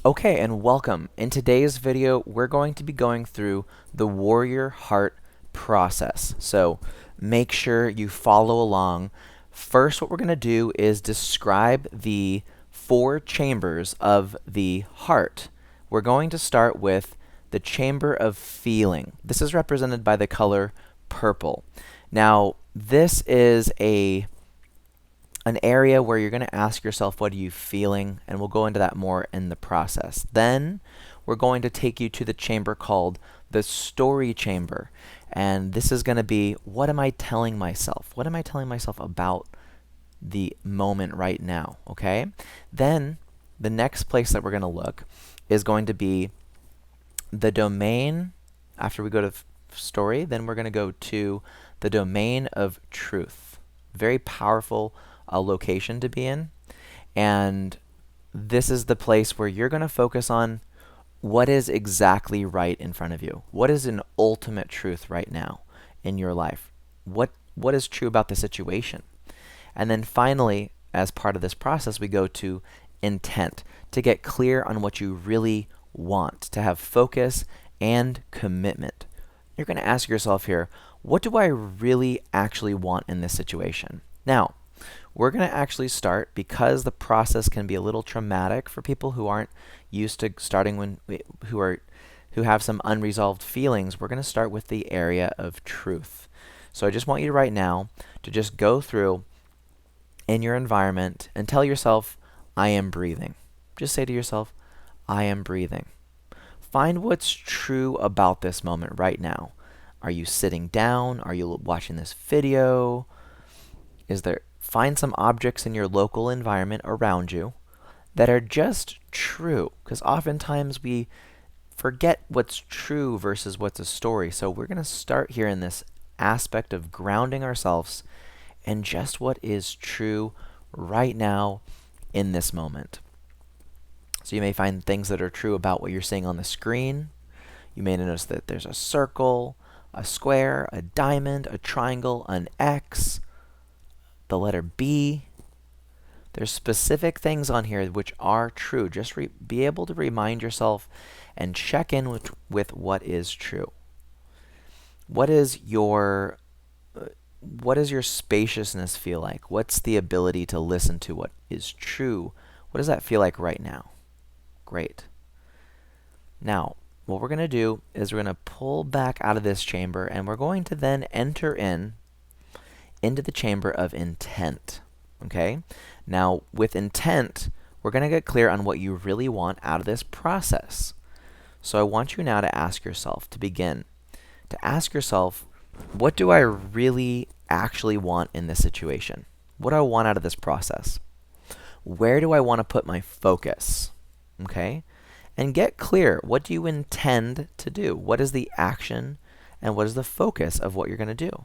Okay, and welcome. In today's video, we're going to be going through the Warrior Heart process. So make sure you follow along. First, what we're going to do is describe the four chambers of the heart. We're going to start with the chamber of feeling. This is represented by the color purple. Now, this is an area where you're going to ask yourself, what are you feeling? And we'll go into that more in the process. Then we're going to take you to the chamber called the story chamber. And this is going to be, what am I telling myself? What am I telling myself about the moment right now? Okay? Then the next place that we're going to look is going to be the domain. After we go to story, then we're going to go to the domain of truth. Very powerful location to be in, and this is the place where you're going to focus on what is exactly right in front of you. What is an ultimate truth right now in your life? What is true about the situation? And then finally, as part of this process, we go to intent, to get clear on what you really want, to have focus and commitment. You're going to ask yourself here, what do I really actually want in this situation? Now, we're going to actually start, because the process can be a little traumatic for people who aren't used to starting who have some unresolved feelings. We're going to start with the area of truth. So I just want you right now to just go through in your environment and tell yourself, I am breathing. Just say to yourself, I am breathing. Find what's true about this moment right now. Are you sitting down? Are you watching this video? Find some objects in your local environment around you that are just true, because oftentimes we forget what's true versus what's a story. So we're going to start here in this aspect of grounding ourselves in just what is true right now in this moment. So you may find things that are true about what you're seeing on the screen. You may notice that there's a circle, a square, a diamond, a triangle, an X, the letter B. There's specific things on here which are true. Just be able to remind yourself and check in with what is true. What is your spaciousness feel like? What's the ability to listen to what is true? What does that feel like right now? Great. Now, what we're going to do is we're going to pull back out of this chamber, and we're going to then enter into the chamber of intent. Okay? Now, with intent, we're going to get clear on what you really want out of this process. So I want you now to ask yourself, what do I really actually want in this situation? What do I want out of this process? Where do I want to put my focus? Okay? And get clear. What do you intend to do? What is the action and what is the focus of what you're going to do?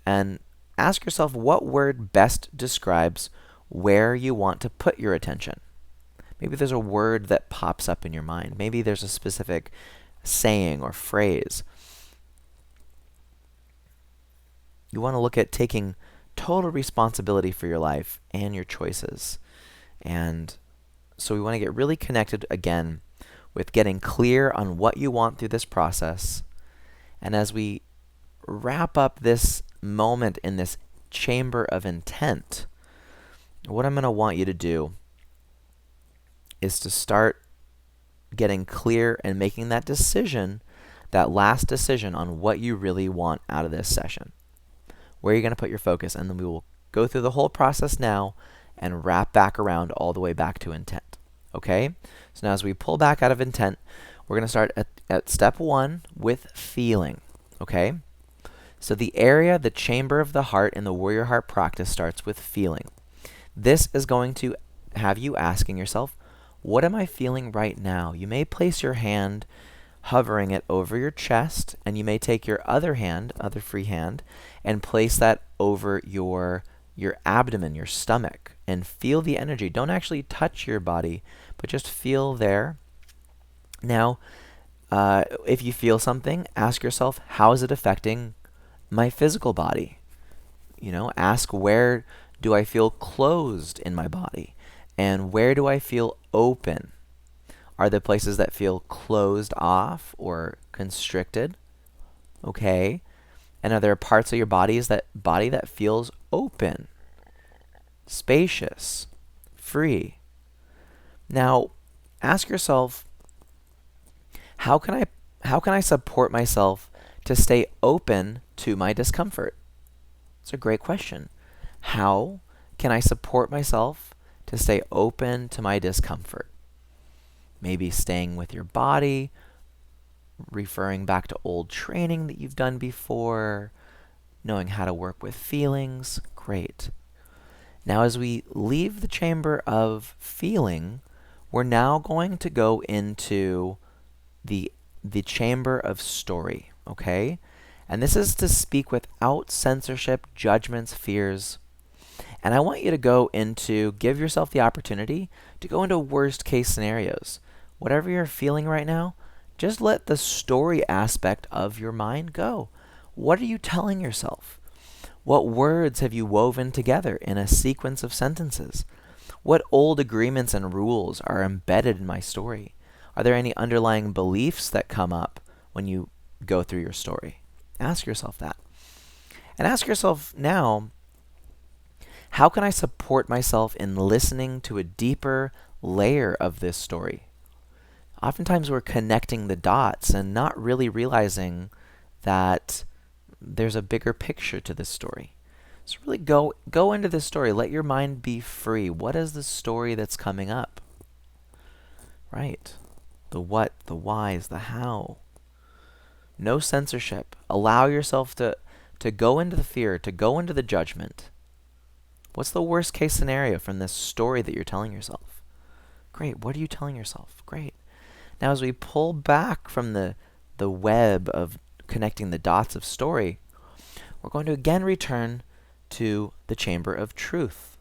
And ask yourself, what word best describes where you want to put your attention? Maybe there's a word that pops up in your mind. Maybe there's a specific saying or phrase. You want to look at taking total responsibility for your life and your choices. And so we want to get really connected again with getting clear on what you want through this process. And as we wrap up this moment in this chamber of intent, what I'm going to want you to do is to start getting clear and making that decision, that last decision on what you really want out of this session. Where you're going to put your focus, and then we will go through the whole process now and wrap back around all the way back to intent. Okay? So now as we pull back out of intent, we're going to start at step 1 with feeling. Okay? So the chamber of the heart in the Warrior Heart practice starts with feeling. This is going to have you asking yourself, what am I feeling right now? You may place your hand, hovering it over your chest, and you may take your other free hand, and place that over your abdomen, your stomach, and feel the energy. Don't actually touch your body, but just feel there. Now, if you feel something, ask yourself, how is it affecting my physical body? Ask, where do I feel closed in my body? And where do I feel open? are the places that feel closed off or constricted? Okay. And are there parts of your body that feels open, spacious, free? Now, ask yourself, how can I support myself to stay open to my discomfort? It's a great question. How can I support myself to stay open to my discomfort? Maybe staying with your body, referring back to old training that you've done before, knowing how to work with feelings. Great. Now, as we leave the chamber of feeling, we're now going to go into the chamber of story, okay? And this is to speak without censorship, judgments, fears. And I want you to give yourself the opportunity to go into worst case scenarios. Whatever you're feeling right now, just let the story aspect of your mind go. What are you telling yourself? What words have you woven together in a sequence of sentences? What old agreements and rules are embedded in my story? Are there any underlying beliefs that come up when you go through your story? Ask yourself that. And ask yourself now, how can I support myself in listening to a deeper layer of this story? Oftentimes we're connecting the dots and not really realizing that there's a bigger picture to this story. So really go into this story. Let your mind be free. What is the story that's coming up? Right. The what, the whys, the how. No censorship. Allow yourself to go into the fear, to go into the judgment. What's the worst case scenario from this story that you're telling yourself? Great. What are you telling yourself? Great. Now, as we pull back from the web of connecting the dots of story, we're going to again return to the chamber of truth.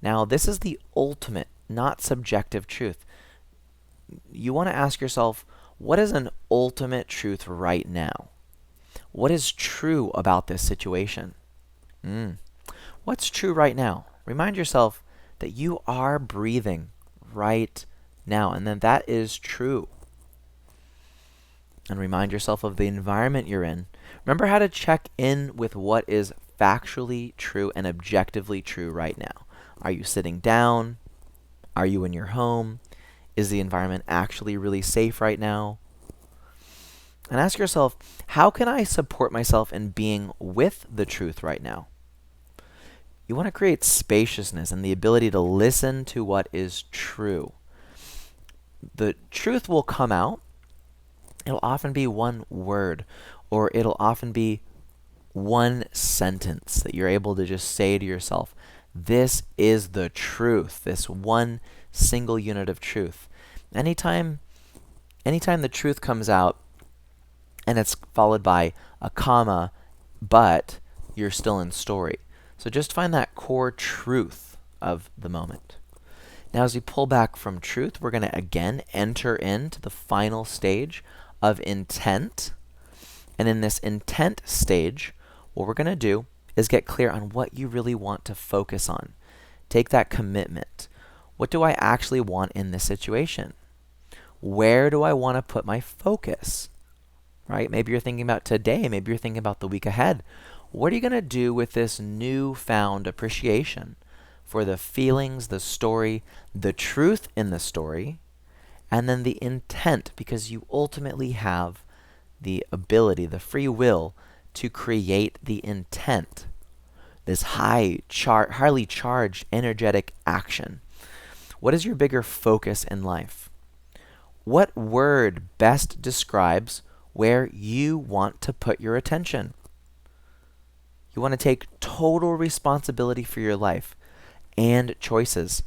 Now, this is the ultimate, not subjective truth. You want to ask yourself, what is an ultimate truth right now? What is true about this situation? What's true right now? Remind yourself that you are breathing right now, and then that is true. And remind yourself of the environment you're in. Remember how to check in with what is factually true and objectively true right now. Are you sitting down? Are you in your home? Is the environment actually really safe right now? And ask yourself, how can I support myself in being with the truth right now? You want to create spaciousness and the ability to listen to what is true. The truth will come out. It'll often be one word, or it'll often be one sentence that you're able to just say to yourself, this is the truth, this one single unit of truth. Anytime the truth comes out and it's followed by a comma, but you're still in story. So just find that core truth of the moment. Now, as we pull back from truth, we're going to again enter into the final stage of intent. And in this intent stage, what we're going to do is get clear on what you really want to focus on. Take that commitment. What do I actually want in this situation? Where do I want to put my focus? Right? Maybe you're thinking about today. Maybe you're thinking about the week ahead. What are you going to do with this newfound appreciation for the feelings, the story, the truth in the story, and then the intent, because you ultimately have the ability, the free will to create the intent, this highly charged, energetic action. What is your bigger focus in life? What word best describes where you want to put your attention? You want to take total responsibility for your life and choices,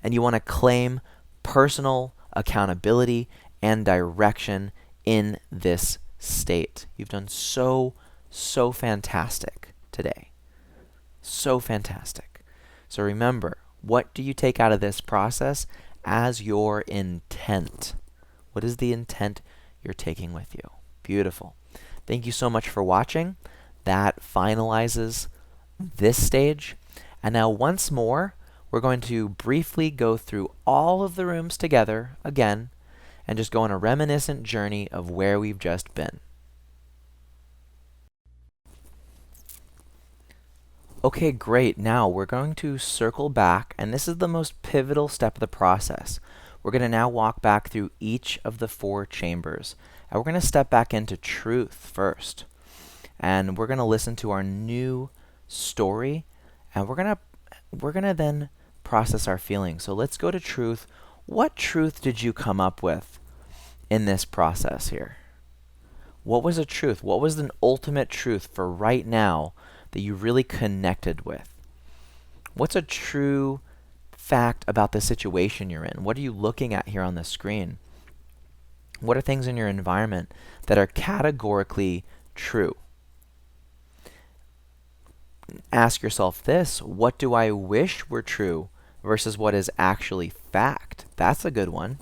and you want to claim personal accountability and direction in this state. You've done so fantastic today. So fantastic. So remember, what do you take out of this process as your intent? What is the intent you're taking with you? Beautiful. Thank you so much for watching. That finalizes this stage. And now once more, we're going to briefly go through all of the rooms together again, and just go on a reminiscent journey of where we've just been. Okay, great. Now we're going to circle back, and this is the most pivotal step of the process. We're going to now walk back through each of the 4 chambers, and we're going to step back into truth first. And we're going to listen to our new story, and we're going to then process our feelings. So let's go to truth. What truth did you come up with in this process here? What was a truth? What was an ultimate truth for right now that you really connected with? What's a true fact about the situation you're in? What are you looking at here on the screen? What are things in your environment that are categorically true? Ask yourself this: what do I wish were true versus what is actually fact? That's a good one.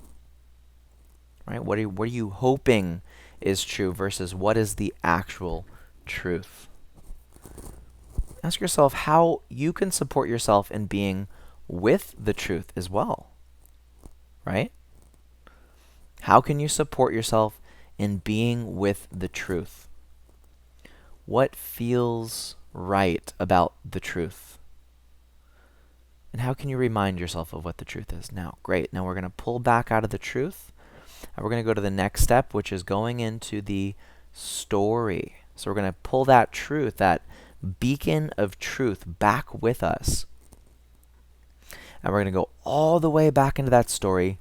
Right? What are you hoping is true versus what is the actual truth? Ask yourself how you can support yourself in being with the truth as well. Right? How can you support yourself in being with the truth? What feels right about the truth? And how can you remind yourself of what the truth is? Now, great. Now we're going to pull back out of the truth, and we're going to go to the next step, which is going into the story. So we're going to pull that truth, that beacon of truth, back with us. And we're going to go all the way back into that story.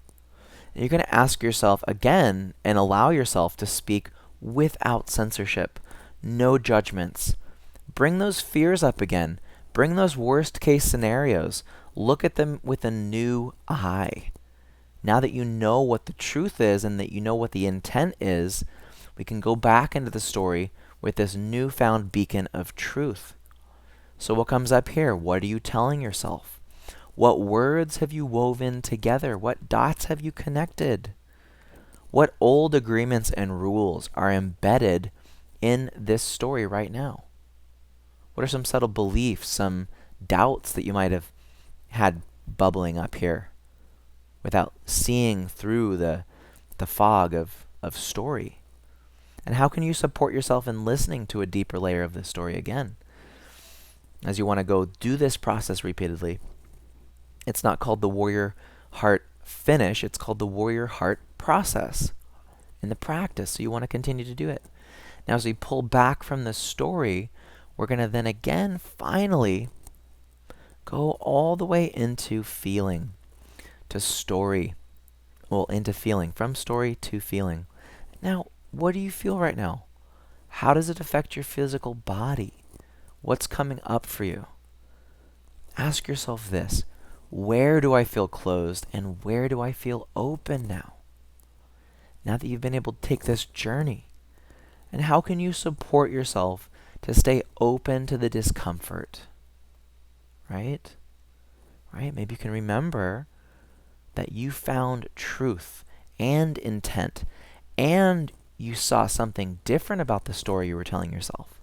And you're going to ask yourself again and allow yourself to speak without censorship. No judgments. Bring those fears up again. Bring those worst case scenarios. Look at them with a new eye. Now that you know what the truth is and that you know what the intent is, we can go back into the story with this newfound beacon of truth. So what comes up here? What are you telling yourself? What words have you woven together? What dots have you connected? What old agreements and rules are embedded in this story right now? What are some subtle beliefs, some doubts that you might have had bubbling up here without seeing through the fog of story? And how can you support yourself in listening to a deeper layer of this story again? As you want to go do this process repeatedly, it's not called the Warrior Heart Finish, it's called the Warrior Heart Process in the practice. So you want to continue to do it. Now, as we pull back from the story, we're going to then again, finally, go all the way into feeling, to story. Well, into feeling, from story to feeling. Now, what do you feel right now? How does it affect your physical body? What's coming up for you? Ask yourself this: where do I feel closed and where do I feel open now? Now that you've been able to take this journey, and how can you support yourself to stay open to the discomfort? Right? Right? Maybe you can remember that you found truth and intent, and you saw something different about the story you were telling yourself.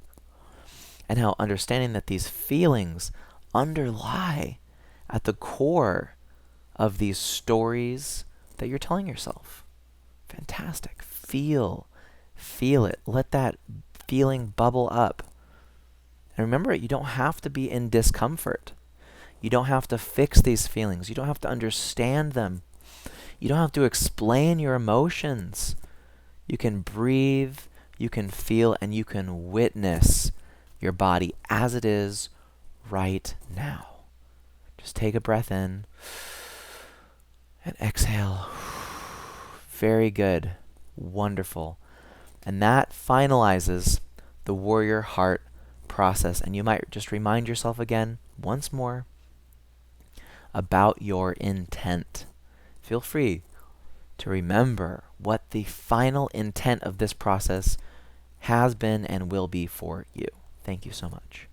And how understanding that these feelings underlie at the core of these stories that you're telling yourself. Fantastic. Feel it. Let that feeling bubble up. And remember, you don't have to be in discomfort. You don't have to fix these feelings. You don't have to understand them. You don't have to explain your emotions. You can breathe, you can feel, and you can witness your body as it is right now. Just take a breath in and exhale. Very good. Wonderful. And that finalizes the Warrior Heart process. And you might just remind yourself again, once more, about your intent. Feel free to remember what the final intent of this process has been and will be for you. Thank you so much.